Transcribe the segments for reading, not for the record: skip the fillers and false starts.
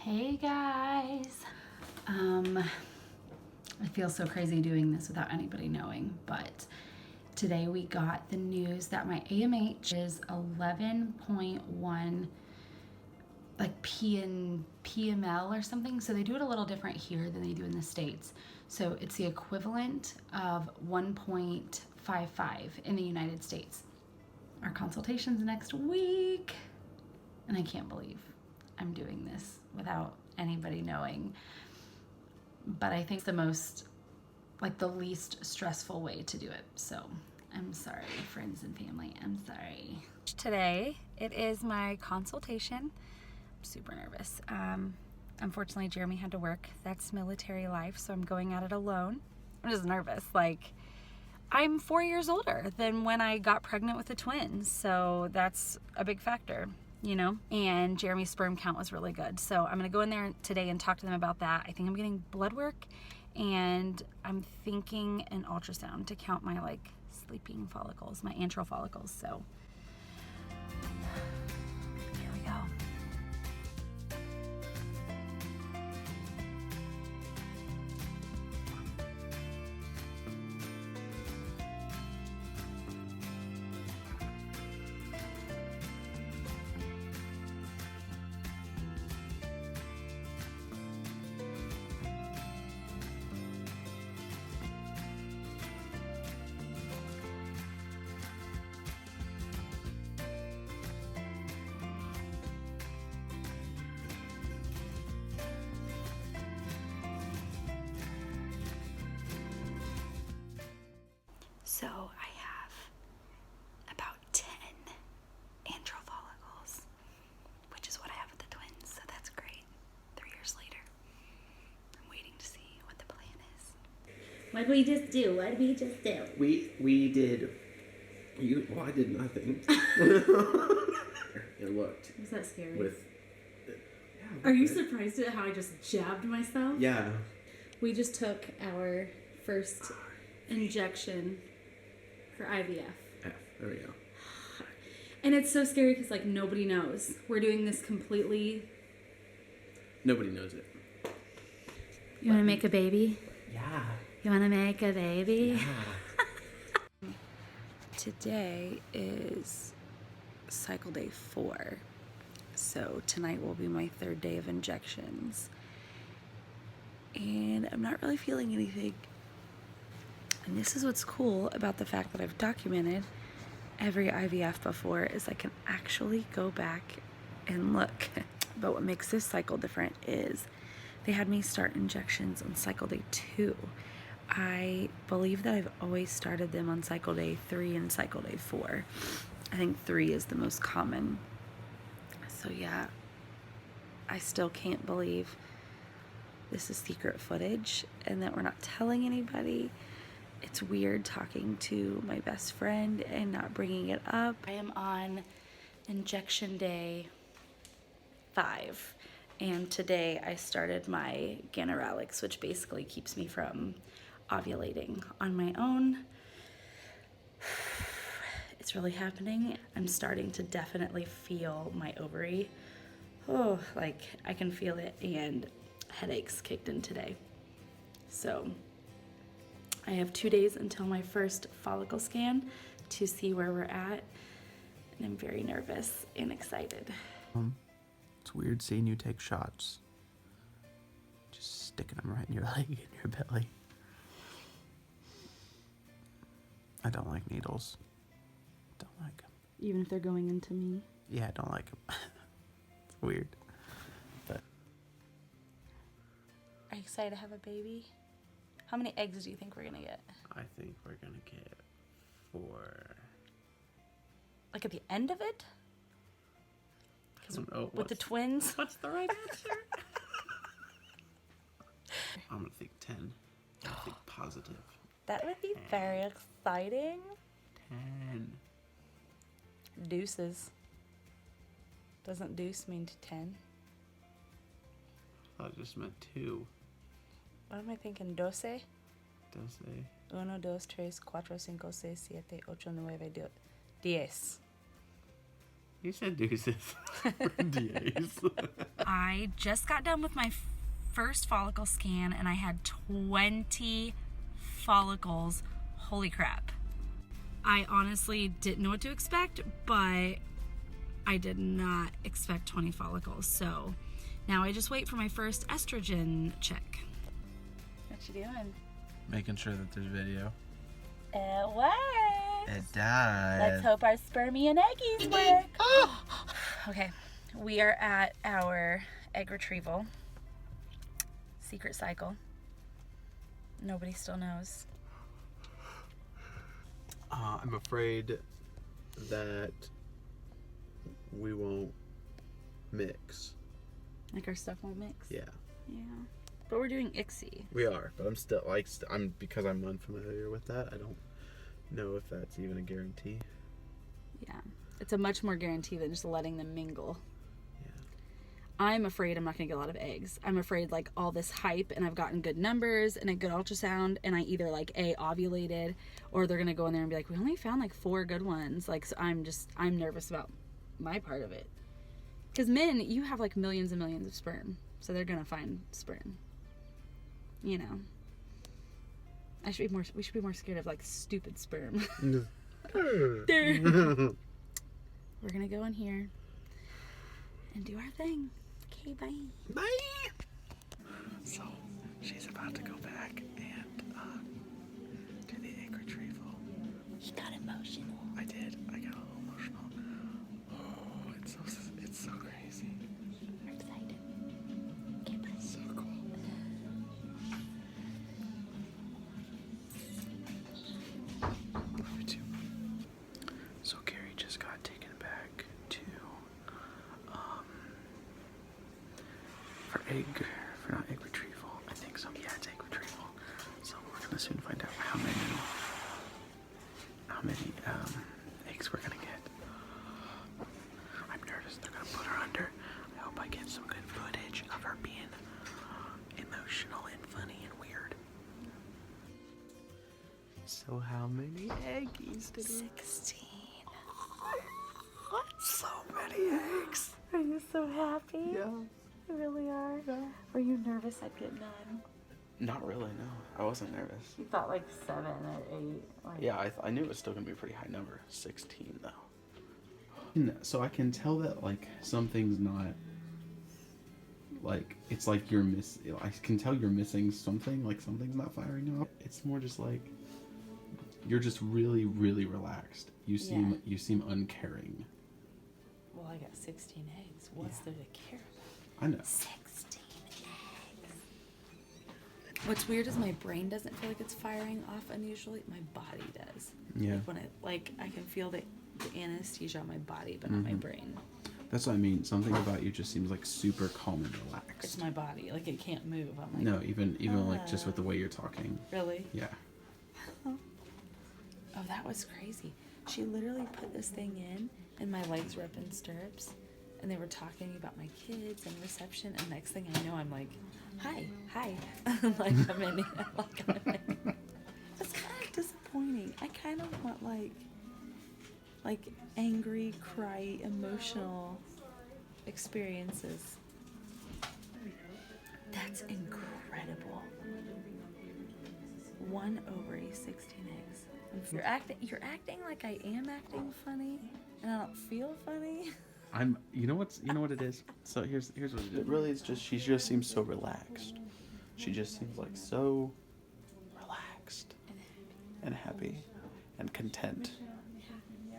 Hey guys. I feel so crazy doing this without anybody knowing, but today we got the news that my AMH is 11.1 like PML or something. So they do it a little different here than they do in the States. So it's the equivalent of 1.55 in the United States. Our consultation's next week, and I can't believe I'm doing this without anybody knowing. But I think it's the most, like the least stressful way to do it. So I'm sorry, friends and family, I'm sorry. Today, it is my consultation. I'm super nervous. Unfortunately, Jeremy had to work. That's military life, so I'm going at it alone. I'm just nervous. Like, I'm 4 years older than when I got pregnant with the twins, so that's a big factor, you know? And Jeremy's sperm count was really good. So I'm gonna go in there today and talk to them about that. I think I'm getting blood work, and I'm thinking an ultrasound to count my like sleeping follicles, my antral follicles. So here we go. So I have about 10 antral follicles, which is what I have with the twins, so that's great. 3 years later, I'm waiting to see what the plan is. What did we just do? We did. Well, I did nothing. It looked Was that scary? with. Are you surprised at how I just jabbed myself? Yeah. We just took our first injection for IVF. There we go. And it's so scary because, like, nobody knows. We're doing this completely. Nobody knows it. You wanna make a baby? Yeah. You wanna make a baby? Yeah. Today is cycle day 4. So tonight will be my 3rd day of injections. And I'm not really feeling anything. And this is what's cool about the fact that I've documented every IVF before, is I can actually go back and look. But what makes this cycle different is they had me start injections on cycle day 2. I believe that I've always started them on cycle day 3 and cycle day 4. I think 3 is the most common. So yeah, I still can't believe this is secret footage and that we're not telling anybody. It's weird talking to my best friend and not bringing it up. I am on injection day 5, and today I started my Ganirelix, which basically keeps me from ovulating on my own. It's really happening. I'm starting to definitely feel my ovary. Oh, like I can feel it, and headaches kicked in today. So I have 2 days until my first follicle scan to see where we're at, and I'm very nervous and excited. It's weird seeing you take shots. Just sticking them right in your leg and your belly. I don't like needles. Don't like them. Even if they're going into me. Yeah, I don't like them. It's weird. But Are you excited to have a baby? How many eggs do you think we're gonna get? I think we're gonna get 4. Like at the end of it? I don't know. With the twins? What's the right answer? I'm gonna think 10. I think positive. That would be very exciting. 10. Deuces. Doesn't deuce mean to 10? I just meant 2. What am I thinking? Doce? Does they? 1, 2, 3, 4, 5, 6, 7, 8, 9, 10. You said deuces. DAs. I just got done with my first follicle scan and I had 20 follicles. Holy crap. I honestly didn't know what to expect, but I did not expect 20 follicles. So now I just wait for my first estrogen check. What you doing? Making sure that there's video. It works. It does. Let's hope our spermie and eggies work. Okay, we are at our egg retrieval. Secret cycle. Nobody still knows. I'm afraid that we won't mix. Like our stuff won't mix? Yeah. Yeah. But we're doing ICSI. We are, but I'm still I'm because I'm unfamiliar with that. I don't know if that's even a guarantee. Yeah. It's a much more guarantee than just letting them mingle. Yeah. I'm afraid I'm not going to get a lot of eggs. I'm afraid like all this hype and I've gotten good numbers and a good ultrasound and I either like ovulated or they're going to go in there and be like, we only found like 4 good ones. Like, so I'm nervous about my part of it. Because men, you have like millions and millions of sperm. So they're going to find sperm. You know. We should be more scared of like stupid sperm. We're going to go in here and do our thing. Okay, bye. Bye. So she's about to go back and do the egg retrieval. He got emotional. I did. I got a little emotional. Oh, it's so crazy. We're excited. Okay, bye. So cool. Love you too. So Carrie just got taken back to for not egg retrieval. I think so. Yeah, it's egg retrieval. So we're gonna soon find out how many eggs we're gonna get. I'm nervous. They're gonna put her under. I hope I get some good footage of her being emotional and funny and weird. So how many eggies did we? 16. So many eggs. Are you so happy? Yeah. You really are? Yeah. Were you nervous I'd get none? Not really, no. I wasn't nervous. You thought like 7 or 8. Like... Yeah, I knew it was still going to be a pretty high number. 16, though. So I can tell that, like, something's not... Like, it's like you're I can tell you're missing something, like something's not firing up. It's more just like... You're just really, really relaxed. You seem uncaring. Well, I got 16 eggs. What's there to care about? I know. 16 eggs. What's weird is my brain doesn't feel like it's firing off unusually. My body does. Yeah. Like when I can feel the anesthesia on my body, but not my brain. That's what I mean. Something about you just seems like super calm and relaxed. It's my body. Like it can't move. I'm like, No, even like just with the way you're talking. Really? Yeah. Oh, that was crazy. She literally put this thing in, and my legs were up in stirrups, and they were talking about my kids and reception, and next thing I know, I'm like, hi. Like, I'm in. It's kind of disappointing. I kind of want, like angry, cry, emotional experiences. That's incredible. 1 ovary, 16 eggs. You're acting like I am acting funny, and I don't feel funny. You know what it is? So here's what it is. Really, it's just she just seems so relaxed. She just seems like so relaxed and happy and content.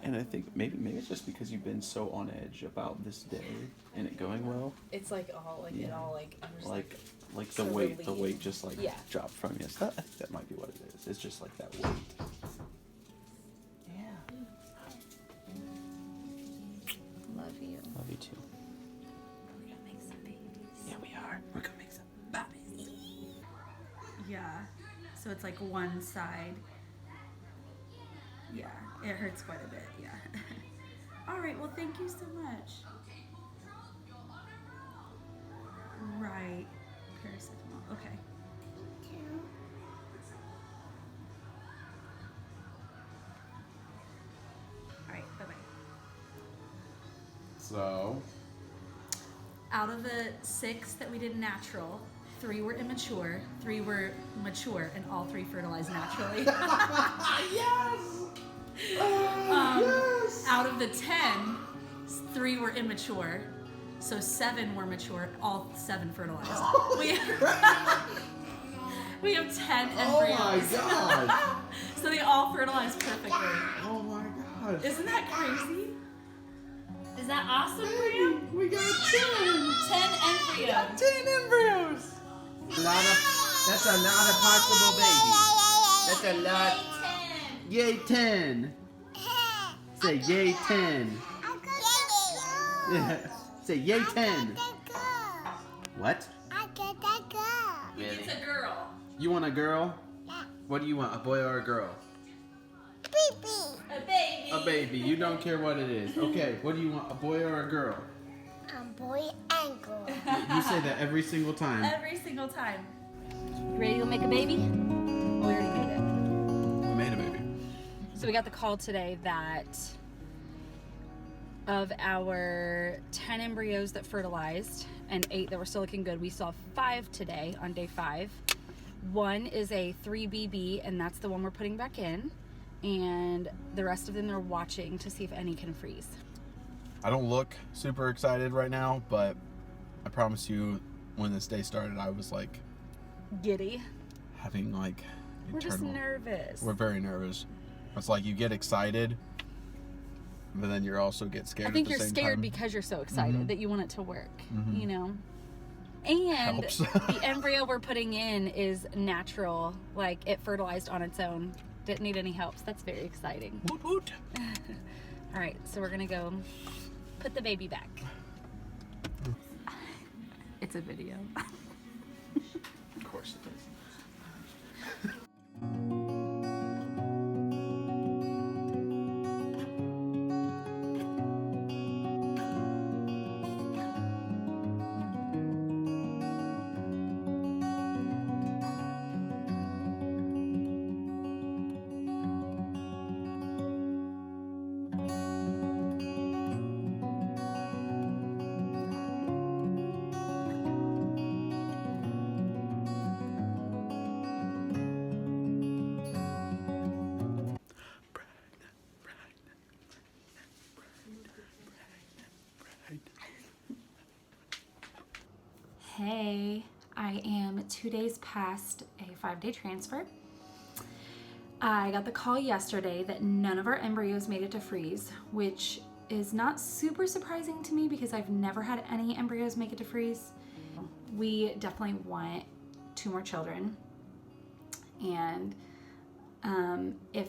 And I think maybe it's just because you've been so on edge about this day and it going well. It's like all like it all like I'm just Like the so weight relieved. just like Yeah. dropped from you. So I think that might be what it is. It's just like that weight. Yeah. love you. Love you too. We're gonna make some babies. Yeah, we are. We're gonna make some babies. Yeah. So it's like one side. Yeah, it hurts quite a bit. Yeah. All right. Well, thank you so much. Right. Paracetamol. Okay. All right. Bye bye. So, Out of the 6 that we did natural, 3 were immature, 3 were mature, and all 3 fertilized naturally. Yes! Yes! Out of the 10, 3 were immature, so 7 were mature, all 7 fertilized. We have 10 embryos. Oh my god! So they all fertilized perfectly. Oh my god! Isn't that crazy? Is that awesome, Graham? We got 10! 10 embryos. 10 embryos! That's a lot of possible babies. That's a lot. Yay 10! Say yay 10. Yeah. Say yay 10. What? It's a girl. You want a girl? What do you want? A boy or a girl? A baby. A baby. You don't care what it is. Okay, what do you want? A boy or a girl? Boy and girl. You say that every single time. Every single time. You ready to make a baby? We already made it. We made a baby. So we got the call today that of our 10 embryos that fertilized and 8 that were still looking good, we saw 5 today on day 5. 1 is a 3BB, and that's the one we're putting back in. And the rest of them they're watching to see if any can freeze. I don't look super excited right now, but I promise you, when this day started, I was like Giddy. having like We're just internal. nervous. We're very nervous. It's like you get excited, but then you also get scared. I think at the you're same scared time. because you're so excited Mhm. that you want it to work, Mhm. you know? And Helps. the embryo we're putting in is natural. Like, it fertilized on its own. Didn't need any help, so that's very exciting. Woot woot. All right, so we're gonna go put the baby back. It's a video. Of course it is. Hey, I am 2 days past a 5-day transfer. I got the call yesterday that none of our embryos made it to freeze, which is not super surprising to me because I've never had any embryos make it to freeze. We definitely want 2 more children. And if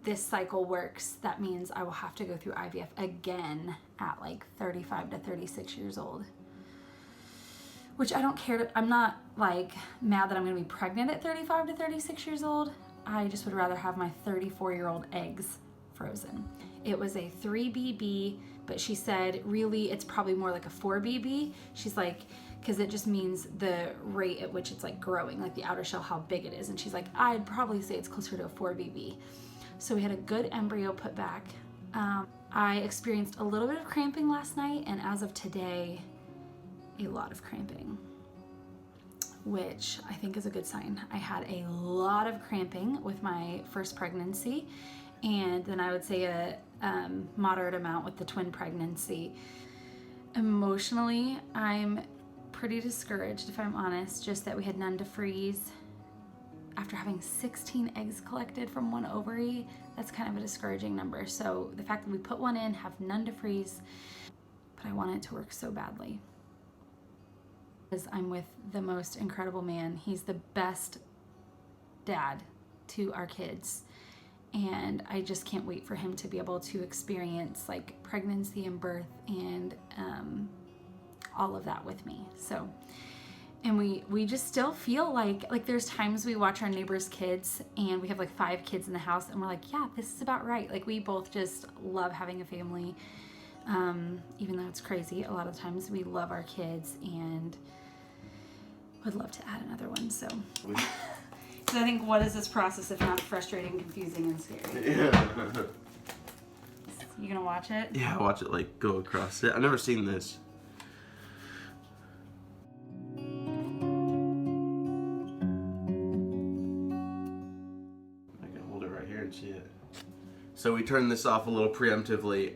this cycle works, that means I will have to go through IVF again at like 35 to 36 years old. Which I don't care. I'm not like mad that I'm gonna be pregnant at 35 to 36 years old. I just would rather have my 34-year-old eggs frozen. It was a 3BB, but she said really it's probably more like a 4BB. She's like, because it just means the rate at which it's like growing, like the outer shell, how big it is. And she's like, I'd probably say it's closer to a 4BB. So we had a good embryo put back. I experienced a little bit of cramping last night, and as of today, a lot of cramping, which I think is a good sign. I had a lot of cramping with my first pregnancy, and then I would say a moderate amount with the twin pregnancy. Emotionally, I'm pretty discouraged, if I'm honest, just that we had none to freeze. After having 16 eggs collected from 1 ovary, that's kind of a discouraging number. So the fact that we put 1 in, have none to freeze, but I want it to work so badly. Because I'm with the most incredible man. He's the best dad to our kids. And I just can't wait for him to be able to experience like pregnancy and birth and all of that with me. So, and we just still feel like there's times we watch our neighbors' kids and we have like 5 kids in the house and we're like, yeah, this is about right. Like we both just love having a family. Even though it's crazy, a lot of times we love our kids and would love to add another one. So, because I think, what is this process if not frustrating, confusing, and scary? Yeah. You gonna watch it? Yeah, watch it like go across it. I've never seen this. So we turned this off a little preemptively.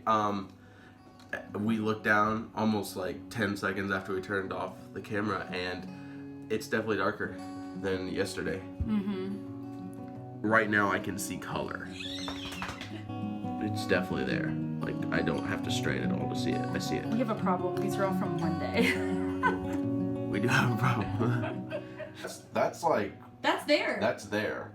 We looked down almost like 10 seconds after we turned off the camera, and it's definitely darker than yesterday. Right now I can see color. It's definitely there. Like, I don't have to strain at all to see it. I see it. We have a problem. These are all from one day. We do have a problem. That's like, That's there. that's there.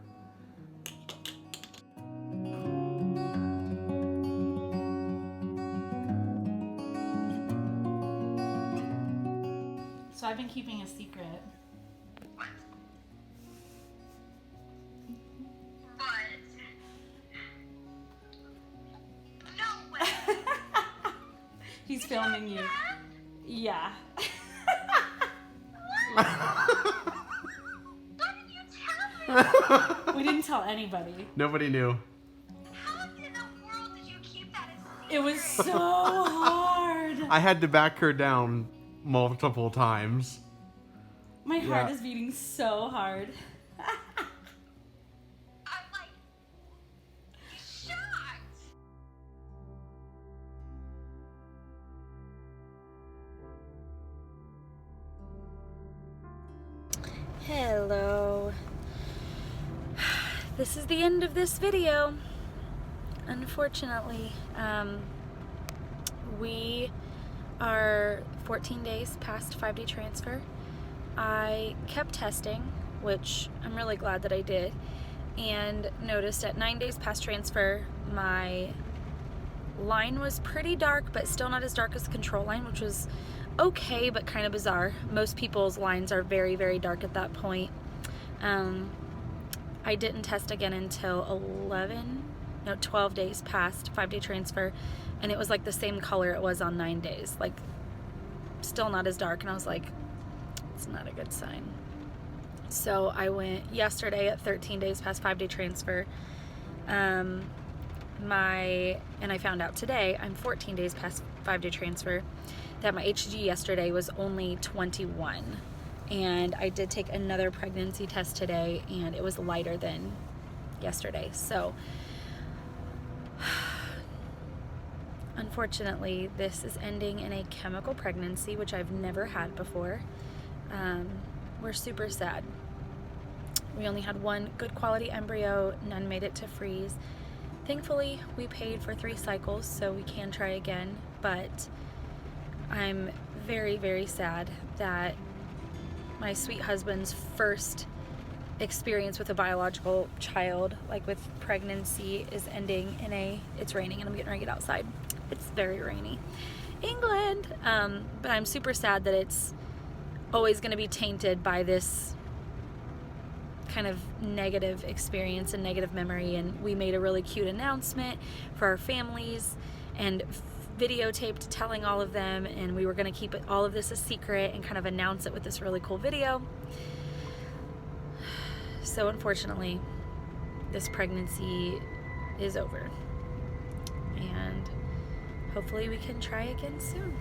So I've been keeping a secret. No way. He's filming you. Yeah. What did you tell me? We didn't tell anybody. Nobody knew. How in the world did you keep that a secret? It was so hard. I had to back her down multiple times. My heart Yeah. is beating so hard. I'm like shocked. Hello. This is the end of this video. Unfortunately, we are 14 days past 5-day transfer. I kept testing, which I'm really glad that I did, and noticed at 9 days past transfer, my line was pretty dark, but still not as dark as the control line, which was okay, but kind of bizarre. Most people's lines are very, very dark at that point. I didn't test again until 12 days past 5-day transfer, and it was like the same color it was on 9 days, like still not as dark, and I was like, it's not a good sign. So I went yesterday at 13 days past 5-day transfer, and I found out today, I'm 14 days past 5-day transfer, that my HCG yesterday was only 21. And I did take another pregnancy test today, and it was lighter than yesterday. So, unfortunately, this is ending in a chemical pregnancy, which I've never had before. We're super sad. We only had one good quality embryo, none made it to freeze. Thankfully, we paid for 3 cycles, so we can try again, but I'm very, very sad that my sweet husband's first experience with a biological child, like with pregnancy, is ending in it's raining and I'm getting ready to get outside. It's very rainy. England! But I'm super sad that it's always going to be tainted by this kind of negative experience and negative memory, and we made a really cute announcement for our families and videotaped telling all of them, and we were going to keep all of this a secret and kind of announce it with this really cool video. So unfortunately, this pregnancy is over, and hopefully we can try again soon.